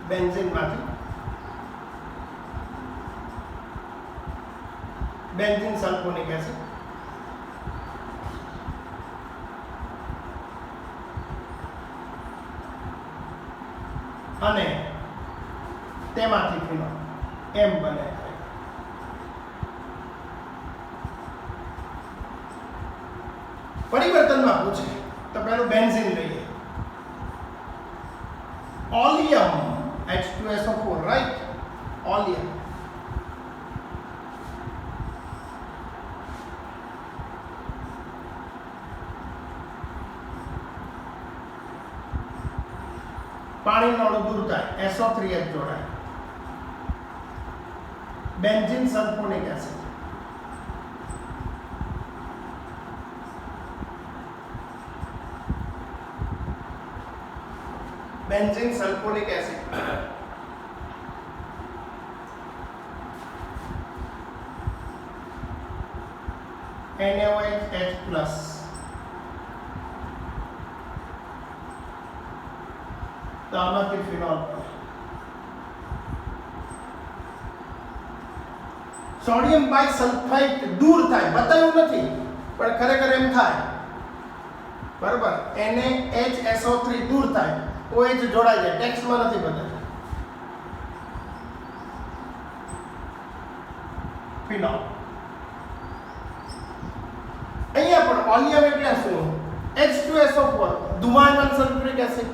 બેન્ઝીન માંથી બેન્ઝીન સલ્ફોનિક એસિડ અને તેમાંથી ફિનોલ એમ બને પરિવર્તનમાં પૂછે તો પહેલું બેન્ઝીન લઈએ ઓલિયમ H2SO4 રાઈટ ઓલિયમ પાણીનો અણુ દૂર થાય SO3H જોડાય benzene sulphonic acid benzene sulphonic acid NaOH H+ તો આમાંથી ફિનોલ સોડિયમ બાયસલ્ફાઇડ દૂર થાય બતાવ્યું નથી પણ ખરેખર એમ થાય બરાબર NaHSO3 દૂર થાય OH જોડાઈ જાય ટેક્સ્ટમાં નથી બતાવ્યું ફિનોલ અહીંયા પણ ઓલિયમ એટલે શું H2SO4 ધુમાયમાન સલ્ફ્યુરિક એસિડ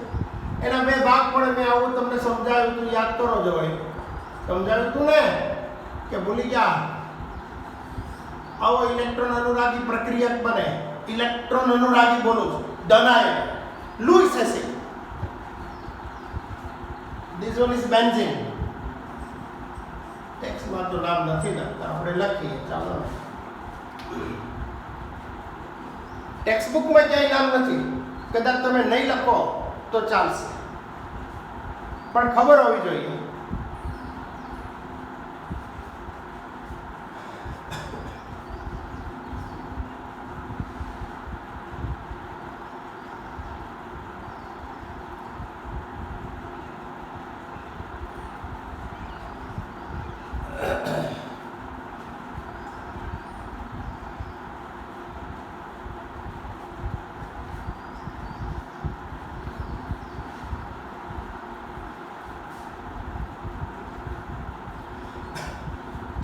એના બે ભાગ પડે. મેં આવું તમને સમજાવ્યું તું, યાદ કરો જો ભાઈ. સમજાવ્યું તું ને કે ભૂલી ગયા? આવો ઇલેક્ટ્રોન અનુરાગી પ્રક્રિયક બને. ઇલેક્ટ્રોન અનુરાગી બોલું છું, ધનાયન Lewis acid. This one is benzene. Text માં તો નામ નથી લખતા, આપણે લખીએ. ચાલો, ટેક્સ્ટ બુક માં ક્યાંય નામ નથી. કદાચ તમે નહીં લખો તો ચાલશે, પણ ખબર હોવી જોઈએ.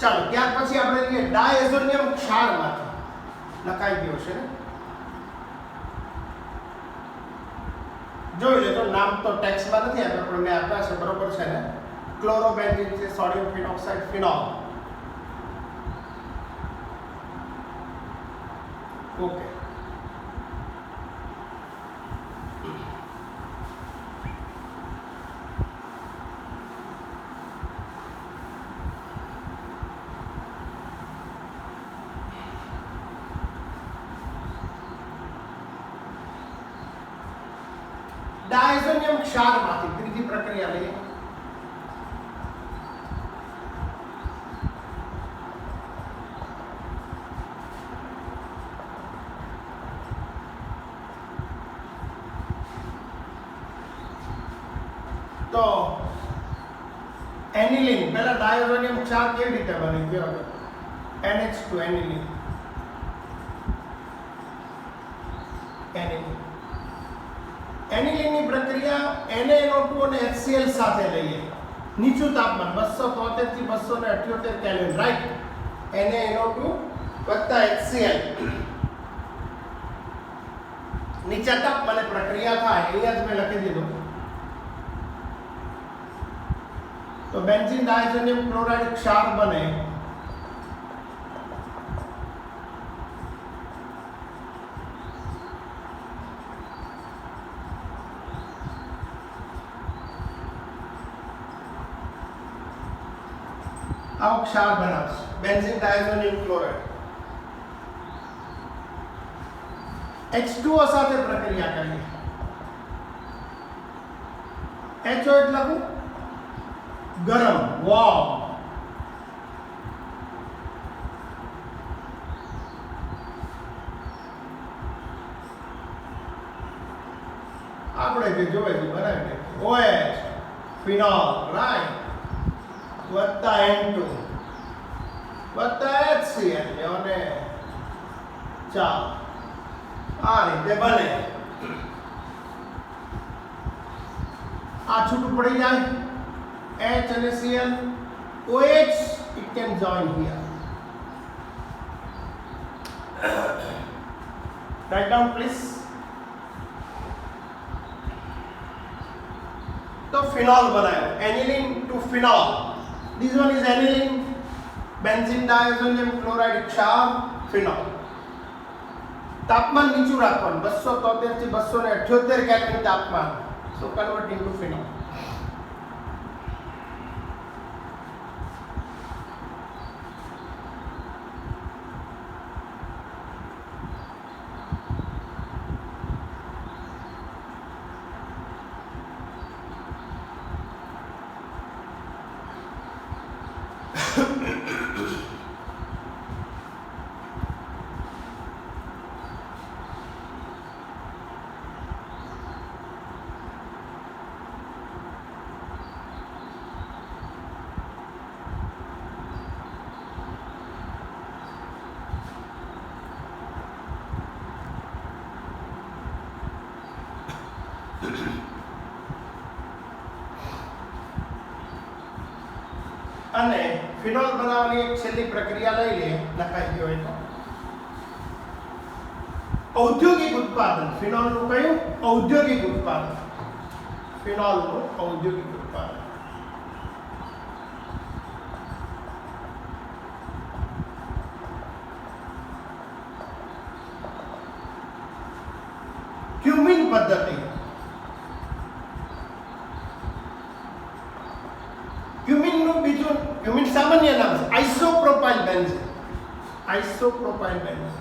ચાલો, ત્યાર પછી આપણે લઈએ ડાયઝોનિયમ ક્ષારમાંથી. લખાઈ ગયો છે ને? જોઈ લે તો નામ તો ટેક્સ્ટમાં નથી આપ્યા, પણ મેં આપ્યા છે, બરોબર છે ને? ક્લોરોબેન્ઝીન છે, sodium phenoxide, phenol. Okay, diazonium ક્ષારમાંથી ત્રીજી પ્રક્રિયા લઈએ. તો એનિલિન, પહેલા ડાયઝોનિયમ ક્ષાર કેવી રીતે બને ગયો? NH2 aniline. એનિલિન એનિલિનની પ્રક્રિયા NaNO2 અને HCl સાથે લઈએ. નીચું તાપમાન 273 થી 278 કેલ્વિન, રાઈટ? NaNO2 HCl નીચા તાપમાને પ્રક્રિયા થાય. અહીંયા જ મેં લખી દીધું. તો બેન્ઝીન ડાયઝોનિયમ ક્લોરાઇડ ક્ષાર બને. આવો ક્ષાર બનાવશે બેન્ઝીન ડાયઝોનિયમ ક્લોરાઇડ. H2O સાથે પ્રક્રિયા કરીએ. HO એટલે શું? ગરમ, વોર્મ. આપણે જે જોઈએ છે બરાબર. OH ફિનોલ, રાઈટ, વત્તા N2 વત્તા HCl અને ચાલો આ રીતે બને. આ છૂટું પડી જાય. H and Cl, OH, it can join here. Write down please. तो फिनॉल बनाया, aniline to phenol. This one is aniline, benzene diazonium chloride ક્ષાર, फिनॉल. તાપમાન નીચું રાખવાનું 273 થી 278 કેલ્વિન તાપમાન. So convert into phenol. અને ફિનોલ બનાવવાની એક છેલ્લી પ્રક્રિયા લઈ લે. લખાઈ ગયો હોય તો ઔદ્યોગિક ઉત્પાદન, ફિનોલનું કયું? ઔદ્યોગિક ઉત્પાદન, ફિનોલનું ઔદ્યોગિક ઉત્પાદન. ક્યુમિન પદ્ધતિ, ક્યુમિનનું બીજું, ક્યુમિન સામાન્ય નામ છે isopropyl benzene, isopropyl benzene,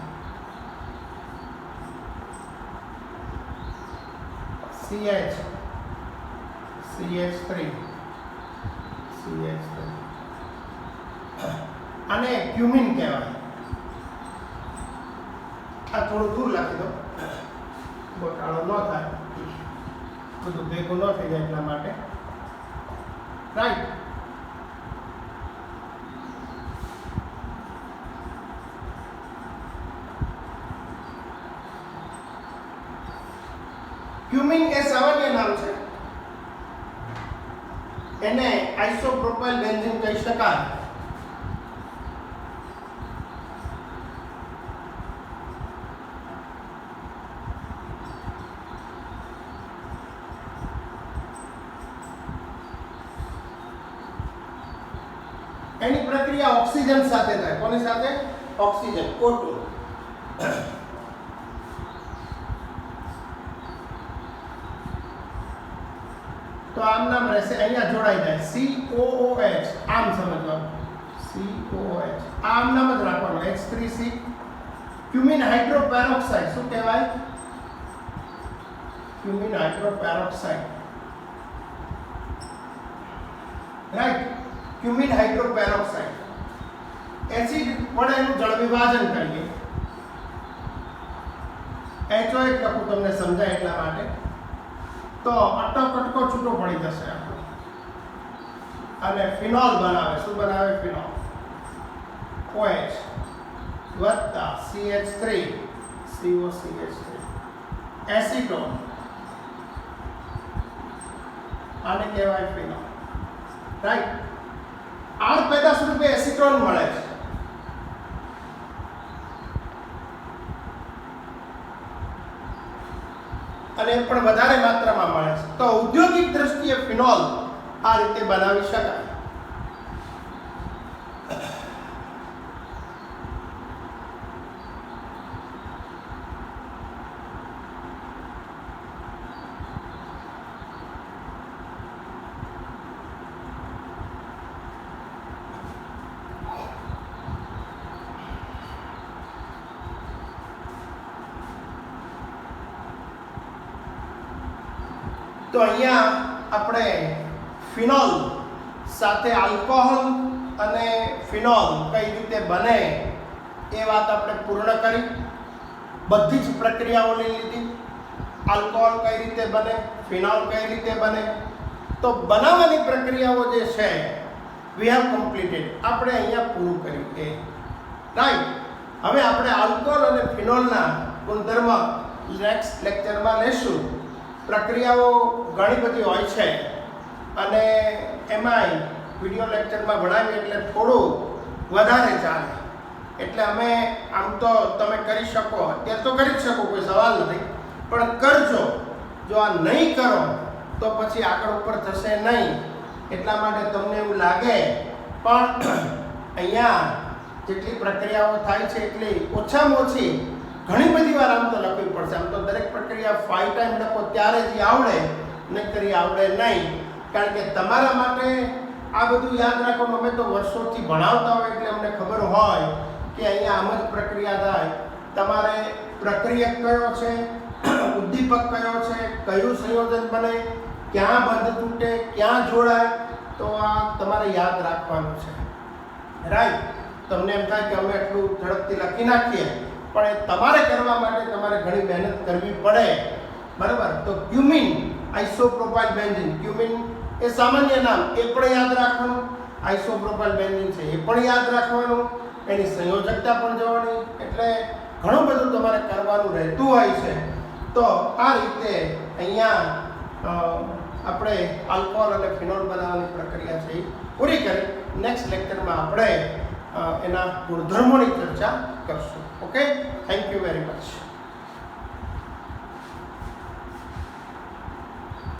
CH CH3 CH3 આને ક્યુમિન કહેવાય. આ થોડું દૂર લખી દો, ગોટાળો ન થાય, બધું ભેગું ન થઈ જાય એટલા માટે. રાઈટ. ક્યુમિન એ સામાન્ય નામ છે, એને આઇસોપ્રોપાઇલ બેન્ઝીન કહી શકાય. એની પ્રક્રિયા ઓક્સિજન સાથે થાય. કોની સાથે? Oxygen, O2. તો આમ નામ રહેશે, અહીંયા જોડાઈ જાય COOH, આમ સમજવાનું, COOH આમ નામ જ રાખવાનું, H3C. ક્યુમિન હાઇડ્રોપેરોક્સાઇડ શું કહેવાય? Cumene hydroperoxide, right. Cumene hydroperoxide acid વડે એનું જળ વિભાજન કરીએ. HO લખું તમને સમજાય એટલા માટે, તો અટકટકો છૂટો પડી જશે આપણો અને ફિનોલ બનાવે. શું બનાવે? ફિનોલ. OH વત્તા CH3 COCH3 એસિટોન, આને કહેવાય ફિનોલ. રાઈટ. આડ પેદાશ રૂપે એસિટોન મળે છે. અને પણ વધારે માત્રામાં મળે છે. તો ઔદ્યોગિક દ્રષ્ટિએ ફિનોલ આ રીતે બનાવી શકાય. તો અહીંયા આપણે ફિનોલ સાથે આલ્કોહોલ અને ફિનોલ કઈ રીતે બને એ વાત આપણે પૂર્ણ કરી. બધી જ પ્રક્રિયાઓ લઈ લીધી. આલ્કોહોલ કઈ રીતે બને, ફિનોલ કઈ રીતે બને. તો બનાવવાની પ્રક્રિયાઓ જે છે વી હેવ કમ્પ્લીટેડ, આપણે અહીંયા પૂરું કર્યું એ. રાઈટ. હવે આપણે આલ્કોહોલ અને ફિનોલના ગુણધર્મ નેક્સ્ટ લેક્ચરમાં લેશું. પ્રક્રિયાઓ ઘણી બધી હોય છે અને એમાંય વિડીયો લેક્ચરમાં ભણાવીએ એટલે થોડું વધારે ચાલે. એટલે અમે આમ તો તમે કરી શકો, અત્યારે તો કરી જ શકો, કોઈ સવાલ નથી, પણ કરજો. જો આ નહીં કરો તો પછી આગળ ઉપર થશે નહીં. એટલા માટે તમને એવું લાગે, પણ અહીંયા જેટલી પ્રક્રિયાઓ થાય છે એટલી ઓછામાં ઓછી ઘણી બધી વાર આમ તો લખવી પડશે. આમ તો દરેક પ્રક્રિયા 5 ટાઈમ લખો ત્યારે જ આવડે, નહીંતર આવડે નહીં. કારણ કે તમારા માટે આ બધું યાદ રાખવાનું અમે તો વર્ષોથી ભણાવતા હોય એટલે અમને ખબર હોય કે અહીંયા આમ જ પ્રક્રિયા થાય. તમારે પ્રક્રિયક કયો છે, ઉદ્દીપક કયો છે, કયું સંયોજન બને, ક્યાં બંધ તૂટે, ક્યાં જોડાય, તો આ તમારે યાદ રાખવાનું છે. રાઈટ. તમને એમ થાય કે અમે એટલું ઝડપથી લખી નાખીએ, પણ એ તમારે કરવા માટે તમારે ઘણી મહેનત કરવી પડે. બરાબર. તો ક્યુમિન આઇસોપ્રોપાઇલ બેન્ઝીન, ક્યુમિન એ સામાન્ય નામ, એ પણ યાદ રાખવાનું. આઇસોપ્રોપાઇલ બેન્ઝીન છે એ પણ યાદ રાખવાનું. એની સંયોજકતા પણ જોવાની. એટલે ઘણું બધું તમારે કરવાનું રહેતું હોય છે. તો આ રીતે અહીંયા આપણે આલ્કોહોલ અને ફિનોલ બનાવવાની પ્રક્રિયા છે એ પૂરી કરી. નેક્સ્ટ લેક્ચરમાં આપણે એના ગુણધર્મોની ચર્ચા કરશું. Okay, thank you very much.